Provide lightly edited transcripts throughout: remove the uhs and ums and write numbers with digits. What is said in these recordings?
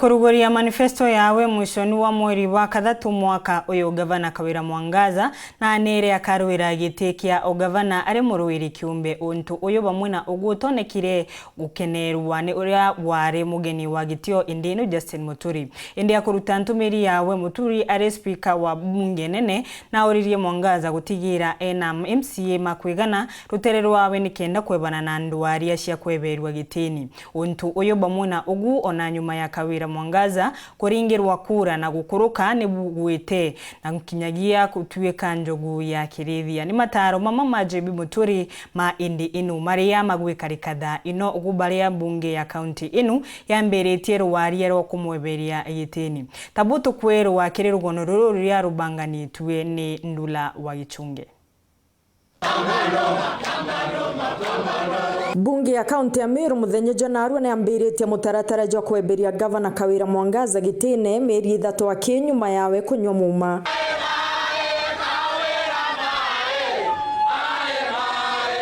Kuruguria manifesto yawe mwishoni wa mweri wa kathatu mwaka uyu gavana Kawira Mwangaza na nere akarwira giti kia ogavana ari muruwiri kiumbe untu uyu bamwe na ugutonekire gukenerwa ni uria wari mugeni wa gitio indinu Justin Muturi indi akuruta ntumiri yawe Muturi ari speaker wa bunge nene na uririe Mwangaza gutigira ena MCA makwigana rutere rwawe ni kenda kwebana na RWARIA cia KWEBERUA gitini untu uyu bamwe na ugu ona nyuma ya Kawira Mwangaza kuringirwa kura na gukuruka ni bugwite na nkinyagia kutuika njogu ya kirithia ni mataro mama majebi Muturi ma indi inu maria magwikarikatha ino ugubaria bunge ya county inu yamberetie RWARIA ro kumweberia gitini tabutu kwero wakire rugono ruru ruria rubangani tuwe ni Ndula wa Gichunge. Bunge ya kaunti ya MERU muthenya Januari na ambirite mutaratara jo kweberia gavana Kawira Mwangaza gitine meri ithatu wa kinyuma yawe kunywa muma.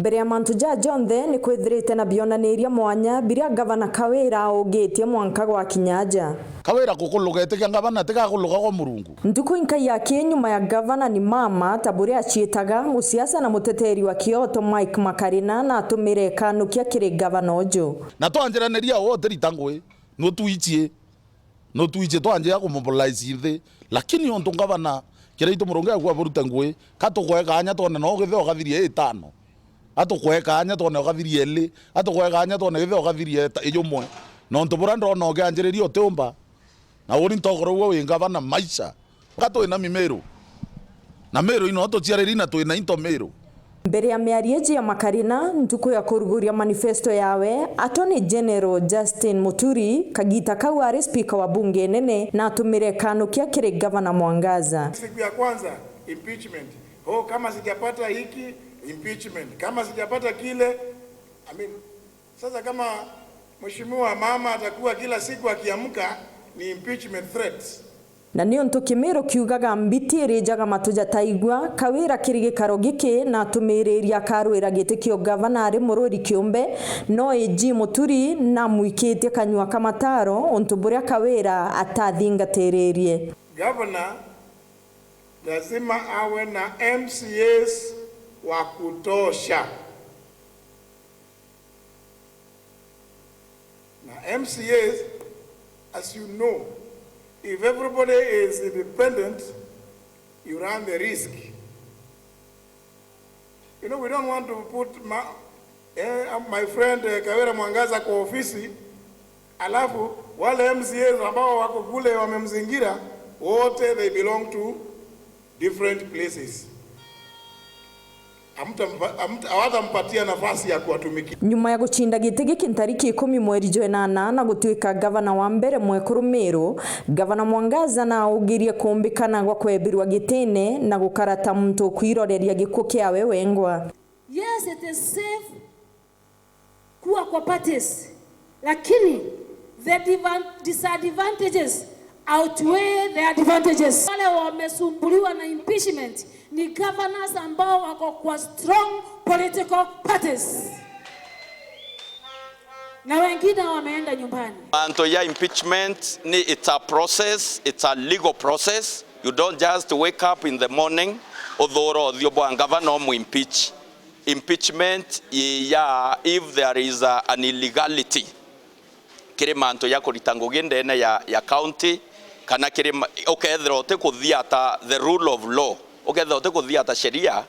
Mbere ya mantu ja jonthe ni kwithirite na bionaniria mwanya biria gavana Kawira ogetie mwanka gwa kinyaja. Kawira kukulugete kia gavana tika kuluga kwa Murungu. Nduku inka ya kinyuma ya gavana ni mama tabure achietaga musiasa na muteteri wa Kyoto Mike Makarina na atumire kanukia kiri gavana ojo. Na twanjiraniria wote ritangwe no tuichie twanjia kumobilize ithe lakini onto gavana kireito muronga kwa buruta ngwe katugweka anya tone no githio gathirie 5 atukweka anya tone gathirie 2 atukweka anya tone githio gathirie ijumwe no ntubura ndo ganjiririo otemba na uri ntogoro we gavana maisha gato ina MERU na MERU ino to ciarerina to ina into MERU. Mbere ya miarieji ya Makarina ntuku ya kuruguria manifesto yawe Attorney General Justin Muturi kagita kawari speaker wa bunge nene na atumire kanukia kiri gavana Mwangaza. Siku ya kwanza impeachment. Kama sijapata hiki impeachment. Kama sijapata kile sasa kama mheshimiwa mama atakuwa kila siku akiamka ni impeachment threats. Na niyo ntukimero kiugaga mbitire jaga Matu Jataigua Kawira kirige karogike na atumireria karwira gite kio gavana ari mururi kiumbe no eji Muturi na mwikite kanywa kamataro ontuburia Kawira atathingatererie. Governor lazima awe na MCAs wa kutosha. Na MCAs, as you know, if everybody is independent, you run the risk. You know, we don't want to put my friend Kawira Mwangaza kwa ofisi, alafu wale MCAs ambao wako kule wamemzingira, wote they belong to different places. Hawatampatia nafasi ya kuwatumikia. Nyuma ya guchinda gitege kintariki 10 mweri Januari na gutuika gavana wa mbere mwekuru MERU, gavana Mwangaza na ugirie kumbikana gwa KWEBERUA gitine na gukarata muntu kwiroreria gikuo kiawe wengwa. Yes, it is safe kuwa kwa parties, lakini the disadvantages outweigh the advantages. Wale wamesumbuliwa na impeachment ni governors ambao wako kwa strong political parties na wengine wameenda nyumbani. Manto ya impeachment ni it's a process, it's a legal process. You don't just wake up in the morning odhoro dhiobo governor mu impeach. Impeachment ya if there is an illegality kire manto ya kuritango gende na ya county kana kire okethro te kuthiata the rule of law okethro te kuthiata sheria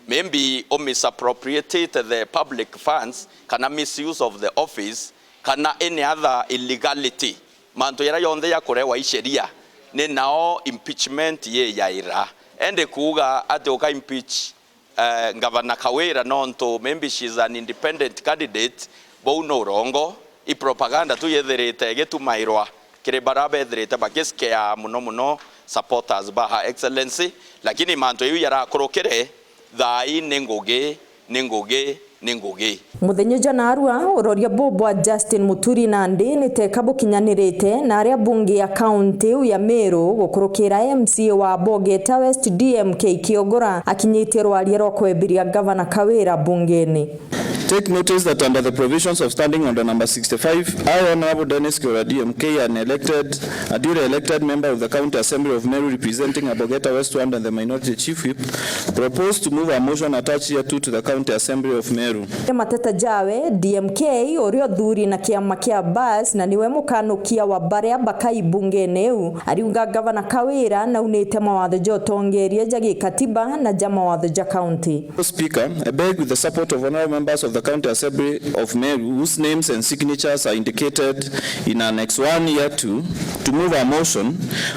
maybe misappropriated the public funds kana misuse of the office kana any other illegality manto yara yonde ya kurewa sheria ne nao impeachment ye yaira ende kuga ate oka impeach Governor Kawira nonto maybe she's an independent candidate bo no rongo I propaganda tu yetherete getumairwa kire barabe etherete bakeskea muno supporters ba her excellency lakini manto yu yara korokere thai nengoge muthenya Januari uroria bobo Justin Muturi na ndini tekabo kinyanirite na aria bunge ya county ya MERU gukurukira MCA wa Bogeta West DMK Kiogora akinyite RWARIA ro kweberia gavana Kawira bungeni. Take notice that under the provisions of Standing Order number 65, I, Honorable Dennis Kawira DMK, a duly elected member of the County Assembly of Meru representing Abogeta West Ward and the Minority Chief Whip, propose to move a motion attached here to the County Assembly of Meru. Mateta jawe DMK orio thuri na kiama kia bas na niwe mukanukia wa baria bakai bunge neu ariunga gavana Kawira na unete mawatho jotongeria jagi katiba na jama watho ja county. Speaker, I beg with the support of honorable members of the County Assembly of Meru whose names and signatures are indicated in Annex 1 here to move a motion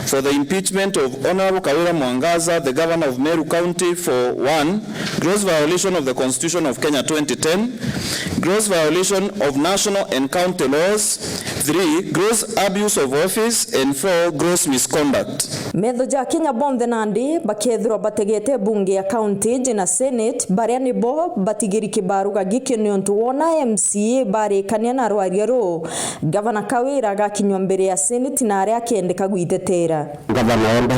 for the impeachment of Honorable Kawira Mwangaza, the Governor of Meru County, for 1, gross violation of the Constitution of Kenya 2010, gross violation of national and county laws, 3, gross abuse of office, and 4, gross misconduct. Metho ja Kenya bonde nandi bakethro bategete bunge ya county jina senate baria nibo batigiri kibaruga gikiniontu wona MCA bare kaniana RWARIA ro Governor Kawira gakinywa mbere ya senate na aria akiendeka gwitetera Governor enda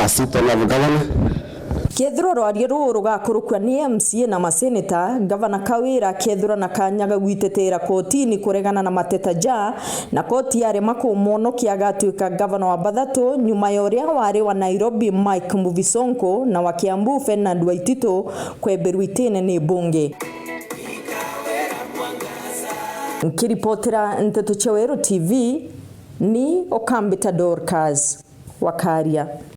sita na governor Kethro RWARIA ro rugakurukwa ni MCA na maseneta Governor Kawira kethro na kanyaga gwitetera kotini kuregana na mateta ja na koti yare makomono kiagatuika Governor wa Bathatu nyuma yoria wari wa Nairobi Mike Muvisonko na wa Kiambu Fernand Waitito KWEBERUA ni bunge. Nkiripotera Nteto Cheweru TV ni Okambita Dorcas Wakaria.